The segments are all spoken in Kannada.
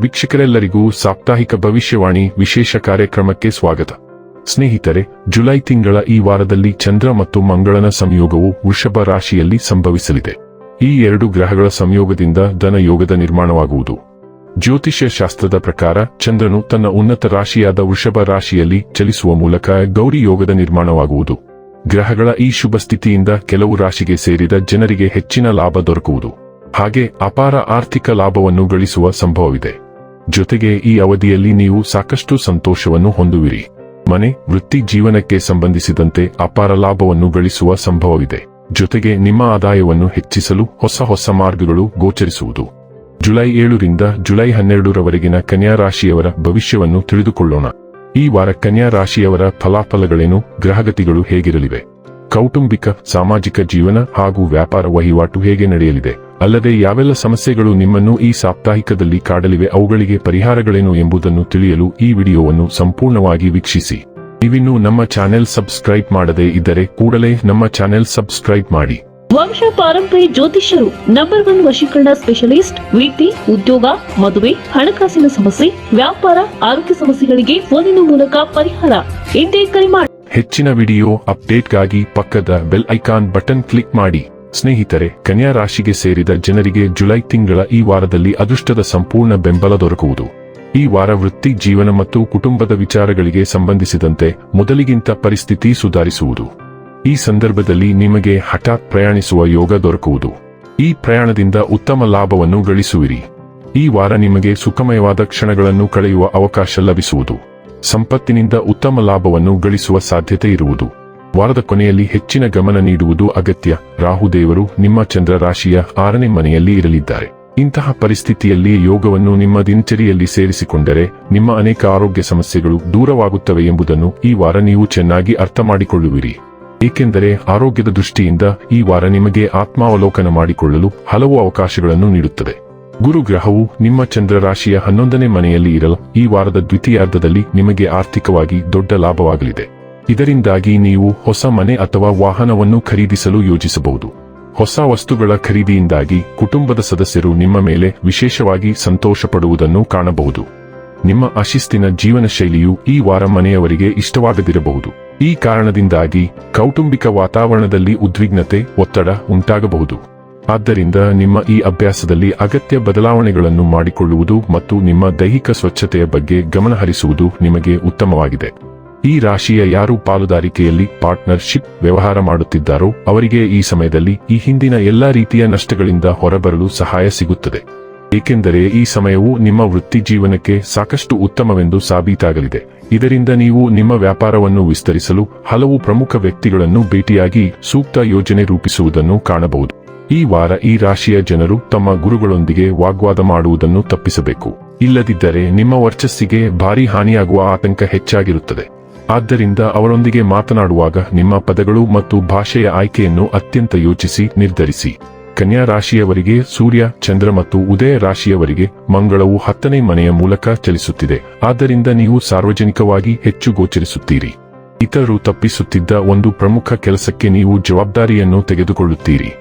ವೀಕ್ಷಕರೆಲ್ಲರಿಗೂ ಸಾಪ್ತಾಹಿಕ ಭವಿಷ್ಯವಾಣಿ ವಿಶೇಷ ಕಾರ್ಯಕ್ರಮಕ್ಕೆ ಸ್ವಾಗತ. ಸ್ನೇಹಿತರೆ, ಜುಲೈ ತಿಂಗಳ ಈ ವಾರದಲ್ಲಿ ಚಂದ್ರ ಮತ್ತು ಮಂಗಳನ ಸಂಯೋಗವು ವೃಷಭ ರಾಶಿಯಲ್ಲಿ ಸಂಭವಿಸಲಿದೆ. ಈ ಎರಡು ಗ್ರಹಗಳ ಸಂಯೋಗದಿಂದ ಧನ ಯೋಗದ ನಿರ್ಮಾಣವಾಗುವುದು. ಜ್ಯೋತಿಷ್ಯ ಶಾಸ್ತ್ರದ ಪ್ರಕಾರ ಚಂದ್ರನು ತನ್ನ ಉನ್ನತ ರಾಶಿಯಾದ ವೃಷಭ ರಾಶಿಯಲ್ಲಿ ಚಲಿಸುವ ಮೂಲಕ ಗೌರಿ ಯೋಗದ ನಿರ್ಮಾಣವಾಗುವುದು. ಗ್ರಹಗಳ ಈ ಶುಭ ಸ್ಥಿತಿಯಿಂದ ಕೆಲವು ರಾಶಿಗೆ ಸೇರಿದ ಜನರಿಗೆ ಹೆಚ್ಚಿನ ಲಾಭ ದೊರಕುವುದು. ಹಾಗೆ ಅಪಾರ ಆರ್ಥಿಕ ಲಾಭವನ್ನು ಗಳಿಸುವ ಸಂಭವವಿದೆ. ಜೊತೆಗೆ ಈ ಅವಧಿಯಲ್ಲಿ ನೀವು ಸಾಕಷ್ಟು ಸಂತೋಷವನ್ನು ಹೊಂದುವಿರಿ. ಮನೆ, ವೃತ್ತಿ, ಜೀವನಕ್ಕೆ ಸಂಬಂಧಿಸಿದಂತೆ ಅಪಾರ ಲಾಭವನ್ನು ಗಳಿಸುವ ಸಂಭವವಿದೆ. ಜೊತೆಗೆ ನಿಮ್ಮ ಆದಾಯವನ್ನು ಹೆಚ್ಚಿಸಲು ಹೊಸ ಮಾರ್ಗಗಳು ಗೋಚರಿಸುವುದು. ಜುಲೈ 7ರಿಂದ ಜುಲೈ 12ರವರೆಗಿನ ಕನ್ಯಾ ರಾಶಿಯವರ ಭವಿಷ್ಯವನ್ನು ತಿಳಿದುಕೊಳ್ಳೋಣ. ಈ ವಾರ ಕನ್ಯಾ ರಾಶಿಯವರ ಫಲಾಫಲಗಳೇನು, ಗ್ರಹಗತಿಗಳು ಹೇಗಿರಲಿವೆ, ಕೌಟುಂಬಿಕ, ಸಾಮಾಜಿಕ ಜೀವನ ಹಾಗೂ ವ್ಯಾಪಾರ ವಹಿವಾಟು ಹೇಗೆ ನಡೆಯಲಿದೆ, ಅಲ್ಲದೆ ಯಾವೆಲ್ಲ ಸಮಸ್ಯೆಗಳು ನಿಮ್ಮನ್ನು ಈ ಸಾಪ್ತಾಹಿಕದಲ್ಲಿ ಕಾಡಲಿವೆ, ಅವುಗಳಿಗೆ ಪರಿಹಾರಗಳೇನು ಎಂಬುದನ್ನು ತಿಳಿಯಲು ಈ ವಿಡಿಯೋವನ್ನು ಸಂಪೂರ್ಣವಾಗಿ ವೀಕ್ಷಿಸಿ. ನೀವಿನ್ನೂ ನಮ್ಮ ಚಾನೆಲ್ ಸಬ್ಸ್ಕ್ರೈಬ್ ಮಾಡದೇ ಇದ್ದರೆ ಕೂಡಲೇ ನಮ್ಮ ಚಾನೆಲ್ ಸಬ್ಸ್ಕ್ರೈಬ್ ಮಾಡಿ. ವಂಶ ಪಾರಂಪರ್ಯ ಜ್ಯೋತಿಷ್ಯರು ನಂಬರ್ 1 ವಶೀಕರಣ ಸ್ಪೆಷಲಿಸ್ಟ್. ವೃತ್ತಿ, ಉದ್ಯೋಗ, ಮದುವೆ, ಹಣಕಾಸಿನ ಸಮಸ್ಯೆ, ವ್ಯಾಪಾರ, ಆರೋಗ್ಯ ಸಮಸ್ಯೆಗಳಿಗೆ ಫೋನಿನ ಮೂಲಕ ಪರಿಹಾರ. ಇಂದೇ ಕರೆ ಮಾಡಿ. ಹೆಚ್ಚಿನ ವಿಡಿಯೋ ಅಪ್ಡೇಟ್ಗಾಗಿ ಪಕ್ಕದ ಬೆಲ್ ಐಕಾನ್ ಬಟನ್ ಕ್ಲಿಕ್ ಮಾಡಿ. ಸ್ನೇಹಿತರೆ, ಕನ್ಯಾ ರಾಶಿಗೆ ಸೇರಿದ ಜನರಿಗೆ ಜುಲೈ ತಿಂಗಳ ಈ ವಾರದಲ್ಲಿ ಅದೃಷ್ಟದ ಸಂಪೂರ್ಣ ಬೆಂಬಲ ದೊರಕುವುದು. ಈ ವಾರ ವೃತ್ತಿ, ಜೀವನ ಮತ್ತು ಕುಟುಂಬದ ವಿಚಾರಗಳಿಗೆ ಸಂಬಂಧಿಸಿದಂತೆ ಮೊದಲಿಗಿಂತ ಪರಿಸ್ಥಿತಿ ಸುಧಾರಿಸುವುದು. ಈ ಸಂದರ್ಭದಲ್ಲಿ ನಿಮಗೆ ಹಠಾತ್ ಪ್ರಯಾಣಿಸುವ ಯೋಗ ದೊರಕುವುದು. ಈ ಪ್ರಯಾಣದಿಂದ ಉತ್ತಮ ಲಾಭವನ್ನು ಗಳಿಸುವಿರಿ. ಈ ವಾರ ನಿಮಗೆ ಸುಖಮಯವಾದ ಕ್ಷಣಗಳನ್ನು ಕಳೆಯುವ ಅವಕಾಶ ಲಭಿಸುವುದು. ಸಂಪತ್ತಿನಿಂದ ಉತ್ತಮ ಲಾಭವನ್ನು ಗಳಿಸುವ ಸಾಧ್ಯತೆ ಇರುವುದು. ವಾರದ ಕೊನೆಯಲ್ಲಿ ಹೆಚ್ಚಿನ ಗಮನ ನೀಡುವುದು ಅಗತ್ಯ. ರಾಹುದೇವರು ನಿಮ್ಮ ಚಂದ್ರ ರಾಶಿಯ 6ನೇ ಮನೆಯಲ್ಲಿ ಇರಲಿದ್ದಾರೆ. ಇಂತಹ ಪರಿಸ್ಥಿತಿಯಲ್ಲಿ ಯೋಗವನ್ನು ನಿಮ್ಮ ದಿನಚರಿಯಲ್ಲಿ ಸೇರಿಸಿಕೊಂಡರೆ ನಿಮ್ಮ ಅನೇಕ ಆರೋಗ್ಯ ಸಮಸ್ಯೆಗಳು ದೂರವಾಗುತ್ತವೆ ಎಂಬುದನ್ನು ಈ ವಾರ ನೀವು ಚೆನ್ನಾಗಿ ಅರ್ಥ ಮಾಡಿಕೊಳ್ಳುವಿರಿ. ಏಕೆಂದರೆ ಆರೋಗ್ಯದ ದೃಷ್ಟಿಯಿಂದ ಈ ವಾರ ನಿಮಗೆ ಆತ್ಮಾವಲೋಕನ ಮಾಡಿಕೊಳ್ಳಲು ಹಲವು ಅವಕಾಶಗಳನ್ನು ನೀಡುತ್ತದೆ. ಗುರು ಗ್ರಹವು ನಿಮ್ಮ ಚಂದ್ರ ರಾಶಿಯ 11ನೇ ಮನೆಯಲ್ಲಿ ಇರಲು ಈ ವಾರದ ದ್ವಿತೀಯಾರ್ಧದಲ್ಲಿ ನಿಮಗೆ ಆರ್ಥಿಕವಾಗಿ ದೊಡ್ಡ ಲಾಭವಾಗಲಿದೆ. ಇದರಿಂದಾಗಿ ನೀವು ಹೊಸ ಮನೆ ಅಥವಾ ವಾಹನವನ್ನು ಖರೀದಿಸಲು ಯೋಜಿಸಬಹುದು. ಹೊಸ ವಸ್ತುಗಳ ಖರೀದಿಯಿಂದಾಗಿ ಕುಟುಂಬದ ಸದಸ್ಯರು ನಿಮ್ಮ ಮೇಲೆ ವಿಶೇಷವಾಗಿ ಸಂತೋಷ ಪಡುವುದನ್ನು ಕಾಣಬಹುದು. ನಿಮ್ಮ ಅಶಿಸ್ತಿನ ಜೀವನ ಶೈಲಿಯು ಈ ವಾರ ಮನೆಯವರಿಗೆ ಇಷ್ಟವಾಗದಿರಬಹುದು. ಈ ಕಾರಣದಿಂದಾಗಿ ಕೌಟುಂಬಿಕ ವಾತಾವರಣದಲ್ಲಿ ಉದ್ವಿಗ್ನತೆ, ಒತ್ತಡ ಉಂಟಾಗಬಹುದು. ಆದ್ದರಿಂದ ನಿಮ್ಮ ಈ ಅಭ್ಯಾಸದಲ್ಲಿ ಅಗತ್ಯ ಬದಲಾವಣೆಗಳನ್ನು ಮಾಡಿಕೊಳ್ಳುವುದು ಮತ್ತು ನಿಮ್ಮ ದೈಹಿಕ ಸ್ವಚ್ಛತೆಯ ಬಗ್ಗೆ ಗಮನಹರಿಸುವುದು ನಿಮಗೆ ಉತ್ತಮವಾಗಿದೆ. ಈ ರಾಶಿಯ ಯಾರು ಪಾಲುದಾರಿಕೆಯಲ್ಲಿ ಪಾರ್ಟ್ನರ್ಶಿಪ್ ವ್ಯವಹಾರ ಮಾಡುತ್ತಿದ್ದಾರೋ ಅವರಿಗೆ ಈ ಸಮಯದಲ್ಲಿ ಈ ಹಿಂದಿನ ಎಲ್ಲಾ ರೀತಿಯ ನಷ್ಟಗಳಿಂದ ಹೊರಬರಲು ಸಹಾಯ ಸಿಗುತ್ತದೆ. ಏಕೆಂದರೆ ಈ ಸಮಯವು ನಿಮ್ಮ ವೃತ್ತಿ ಜೀವನಕ್ಕೆ ಸಾಕಷ್ಟು ಉತ್ತಮವೆಂದು ಸಾಬೀತಾಗಲಿದೆ. ಇದರಿಂದ ನೀವು ನಿಮ್ಮ ವ್ಯಾಪಾರವನ್ನು ವಿಸ್ತರಿಸಲು ಹಲವು ಪ್ರಮುಖ ವ್ಯಕ್ತಿಗಳನ್ನು ಭೇಟಿಯಾಗಿ ಸೂಕ್ತ ಯೋಜನೆ ರೂಪಿಸುವುದನ್ನು ಕಾಣಬಹುದು. ಈ ವಾರ ಈ ರಾಶಿಯ ಜನರು ತಮ್ಮ ಗುರುಗಳೊಂದಿಗೆ ವಾಗ್ವಾದ ಮಾಡುವುದನ್ನು ತಪ್ಪಿಸಬೇಕು. ಇಲ್ಲದಿದ್ದರೆ ನಿಮ್ಮ ವರ್ಚಸ್ಸಿಗೆ ಭಾರೀ ಹಾನಿಯಾಗುವ ಆತಂಕ ಹೆಚ್ಚಾಗಿರುತ್ತದೆ. ಆದ್ದರಿಂದ ಅವರೊಂದಿಗೆ ಮಾತನಾಡುವಾಗ ನಿಮ್ಮ ಪದಗಳು ಮತ್ತು ಭಾಷೆಯ ಆಯ್ಕೆಯನ್ನು ಅತ್ಯಂತ ಯೋಚಿಸಿ ನಿರ್ಧರಿಸಿ. ಕನ್ಯಾ ರಾಶಿಯವರಿಗೆ ಸೂರ್ಯ, ಚಂದ್ರ ಮತ್ತು ಉದಯ ರಾಶಿಯವರಿಗೆ ಮಂಗಳವು 10ನೇ ಮನೆಯ ಮೂಲಕ ಚಲಿಸುತ್ತಿದೆ. ಆದ್ದರಿಂದ ನೀವು ಸಾರ್ವಜನಿಕವಾಗಿ ಹೆಚ್ಚು ಗೋಚರಿಸುತ್ತೀರಿ. ಇತರರು ತಪ್ಪಿಸುತ್ತಿದ್ದ ಒಂದು ಪ್ರಮುಖ ಕೆಲಸಕ್ಕೆ ನೀವು ಜವಾಬ್ದಾರಿಯನ್ನು ತೆಗೆದುಕೊಳ್ಳುತ್ತೀರಿ.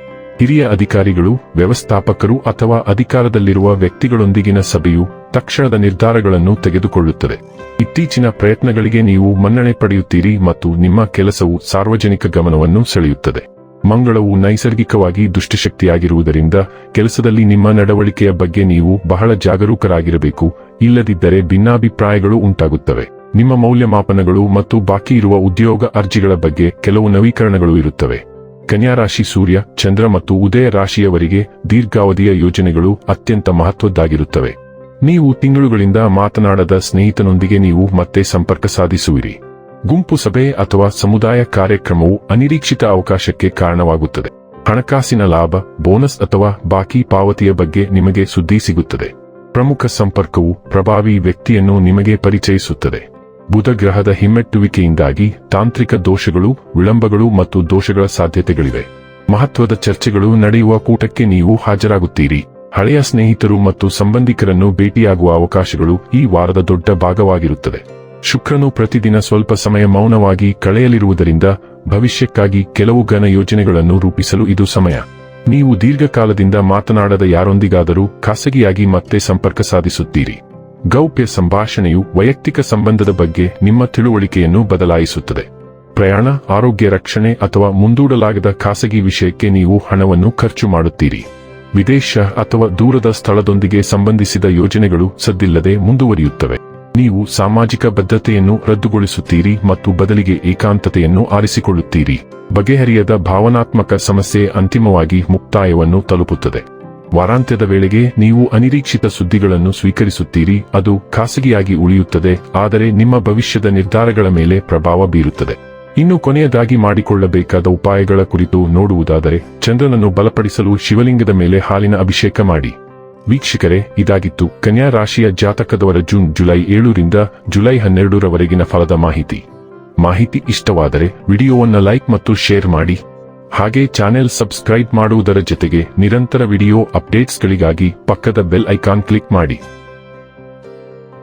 ಹಿರಿಯ ಅಧಿಕಾರಿಗಳು, ವ್ಯವಸ್ಥಾಪಕರು ಅಥವಾ ಅಧಿಕಾರದಲ್ಲಿರುವ ವ್ಯಕ್ತಿಗಳೊಂದಿಗಿನ ಸಭೆಯು ತಕ್ಷಣದ ನಿರ್ಧಾರಗಳನ್ನು ತೆಗೆದುಕೊಳ್ಳುತ್ತದೆ. ಇತ್ತೀಚಿನ ಪ್ರಯತ್ನಗಳಿಗೆ ನೀವು ಮನ್ನಣೆ ಪಡೆಯುತ್ತೀರಿ ಮತ್ತು ನಿಮ್ಮ ಕೆಲಸವು ಸಾರ್ವಜನಿಕ ಗಮನವನ್ನು ಸೆಳೆಯುತ್ತದೆ. ಮಂಗಳವು ನೈಸರ್ಗಿಕವಾಗಿ ದುಷ್ಟಶಕ್ತಿಯಾಗಿರುವುದರಿಂದ ಕೆಲಸದಲ್ಲಿ ನಿಮ್ಮ ನಡವಳಿಕೆಯ ಬಗ್ಗೆ ನೀವು ಬಹಳ ಜಾಗರೂಕರಾಗಿರಬೇಕು. ಇಲ್ಲದಿದ್ದರೆ ಭಿನ್ನಾಭಿಪ್ರಾಯಗಳು ಉಂಟಾಗುತ್ತವೆ. ನಿಮ್ಮ ಮೌಲ್ಯಮಾಪನಗಳು ಮತ್ತು ಬಾಕಿ ಇರುವ ಉದ್ಯೋಗ ಅರ್ಜಿಗಳ ಬಗ್ಗೆ ಕೆಲವು ನವೀಕರಣಗಳು ಇರುತ್ತವೆ. ಕನ್ಯಾ ರಾಶಿ ಸೂರ್ಯ, ಚಂದ್ರ ಮತ್ತು ಉದಯ ರಾಶಿಯವರಿಗೆ ದೀರ್ಘಾವಧಿಯ ಯೋಜನೆಗಳು ಅತ್ಯಂತ ಮಹತ್ವದ್ದಾಗಿರುತ್ತವೆ. ನೀವು ತಿಂಗಳುಗಳಿಂದ ಮಾತನಾಡದ ಸ್ನೇಹಿತನೊಂದಿಗೆ ನೀವು ಮತ್ತೆ ಸಂಪರ್ಕ ಸಾಧಿಸುವಿರಿ. ಗುಂಪು ಸಭೆ ಅಥವಾ ಸಮುದಾಯ ಕಾರ್ಯಕ್ರಮವು ಅನಿರೀಕ್ಷಿತ ಅವಕಾಶಕ್ಕೆ ಕಾರಣವಾಗುತ್ತದೆ. ಹಣಕಾಸಿನ ಲಾಭ, ಬೋನಸ್ ಅಥವಾ ಬಾಕಿ ಪಾವತಿಯ ಬಗ್ಗೆ ನಿಮಗೆ ಸುದ್ದಿ ಸಿಗುತ್ತದೆ. ಪ್ರಮುಖ ಸಂಪರ್ಕವು ಪ್ರಭಾವಿ ವ್ಯಕ್ತಿಯನ್ನು ನಿಮಗೆ ಪರಿಚಯಿಸುತ್ತದೆ. ಬುಧ ಗ್ರಹದ ಹಿಮ್ಮೆಟ್ಟುವಿಕೆಯಿಂದಾಗಿ ತಾಂತ್ರಿಕ ದೋಷಗಳು, ವಿಳಂಬಗಳು ಮತ್ತು ದೋಷಗಳ ಸಾಧ್ಯತೆಗಳಿವೆ. ಮಹತ್ವದ ಚರ್ಚೆಗಳು ನಡೆಯುವ ಕೂಟಕ್ಕೆ ನೀವು ಹಾಜರಾಗುತ್ತೀರಿ. ಹಳೆಯ ಸ್ನೇಹಿತರು ಮತ್ತು ಸಂಬಂಧಿಕರನ್ನು ಭೇಟಿಯಾಗುವ ಅವಕಾಶಗಳು ಈ ವಾರದ ದೊಡ್ಡ ಭಾಗವಾಗಿರುತ್ತದೆ. ಶುಕ್ರನು ಪ್ರತಿದಿನ ಸ್ವಲ್ಪ ಸಮಯ ಮೌನವಾಗಿ ಕಳೆಯಲಿರುವುದರಿಂದ ಭವಿಷ್ಯಕ್ಕಾಗಿ ಕೆಲವು ಘನ ಯೋಜನೆಗಳನ್ನು ರೂಪಿಸಲು ಇದು ಸಮಯ. ನೀವು ದೀರ್ಘಕಾಲದಿಂದ ಮಾತನಾಡದ ಯಾರೊಂದಿಗಾದರೂ ಖಾಸಗಿಯಾಗಿ ಮತ್ತೆ ಸಂಪರ್ಕ ಸಾಧಿಸುತ್ತೀರಿ. ಗೌಪ್ಯ ಸಂಭಾಷಣೆಯು ವೈಯಕ್ತಿಕ ಸಂಬಂಧದ ಬಗ್ಗೆ ನಿಮ್ಮ ತಿಳುವಳಿಕೆಯನ್ನು ಬದಲಾಯಿಸುತ್ತದೆ. ಪ್ರಯಾಣ, ಆರೋಗ್ಯ ರಕ್ಷಣೆ ಅಥವಾ ಮುಂದೂಡಲಾಗದ ಖಾಸಗಿ ವಿಷಯಕ್ಕೆ ನೀವು ಹಣವನ್ನು ಖರ್ಚು ಮಾಡುತ್ತೀರಿ. ವಿದೇಶ ಅಥವಾ ದೂರದ ಸ್ಥಳದೊಂದಿಗೆ ಸಂಬಂಧಿಸಿದ ಯೋಜನೆಗಳು ಸದ್ದಿಲ್ಲದೆ ಮುಂದುವರಿಯುತ್ತವೆ. ನೀವು ಸಾಮಾಜಿಕ ಬದ್ಧತೆಯನ್ನು ರದ್ದುಗೊಳಿಸುತ್ತೀರಿ ಮತ್ತು ಬದಲಿಗೆ ಏಕಾಂತತೆಯನ್ನು ಆರಿಸಿಕೊಳ್ಳುತ್ತೀರಿ. ಬಗೆಹರಿಯದ ಭಾವನಾತ್ಮಕ ಸಮಸ್ಯೆ ಅಂತಿಮವಾಗಿ ಮುಕ್ತಾಯವನ್ನು ತಲುಪುತ್ತದೆ. ವಾರಾಂತ್ಯದ ವೇಳೆಗೆ ನೀವು ಅನಿರೀಕ್ಷಿತ ಸುದ್ದಿಗಳನ್ನು ಸ್ವೀಕರಿಸುತ್ತೀರಿ. ಅದು ಖಾಸಗಿಯಾಗಿ ಉಳಿಯುತ್ತದೆ, ಆದರೆ ನಿಮ್ಮ ಭವಿಷ್ಯದ ನಿರ್ಧಾರಗಳ ಮೇಲೆ ಪ್ರಭಾವ ಬೀರುತ್ತದೆ. ಇನ್ನು ಕೊನೆಯದಾಗಿ ಮಾಡಿಕೊಳ್ಳಬೇಕಾದ ಉಪಾಯಗಳ ಕುರಿತು ನೋಡುವುದಾದರೆ, ಚಂದ್ರನನ್ನು ಬಲಪಡಿಸಲು ಶಿವಲಿಂಗದ ಮೇಲೆ ಹಾಲಿನ ಅಭಿಷೇಕ ಮಾಡಿ. ವೀಕ್ಷಕರೇ, ಇದಾಗಿತ್ತು ಕನ್ಯಾ ರಾಶಿಯ ಜಾತಕದವರ ಜುಲೈ 7 ರಿಂದ ಜುಲೈ 12 ರವರೆಗಿನ ಫಲದ ಮಾಹಿತಿ ಇಷ್ಟವಾದರೆ ವಿಡಿಯೋವನ್ನು ಲೈಕ್ ಮತ್ತು ಶೇರ್ ಮಾಡಿ. ಹಾಗೆ ಚಾನೆಲ್ ಸಬ್ಸ್ಕ್ರೈಬ್ ಮಾಡುವುದರ ಜೊತೆಗೆ ನಿರಂತರ ವಿಡಿಯೋ ಅಪ್ಡೇಟ್ಸ್ಗಳಿಗಾಗಿ ಪಕ್ಕದ ಬೆಲ್ ಐಕಾನ್ ಕ್ಲಿಕ್ ಮಾಡಿ.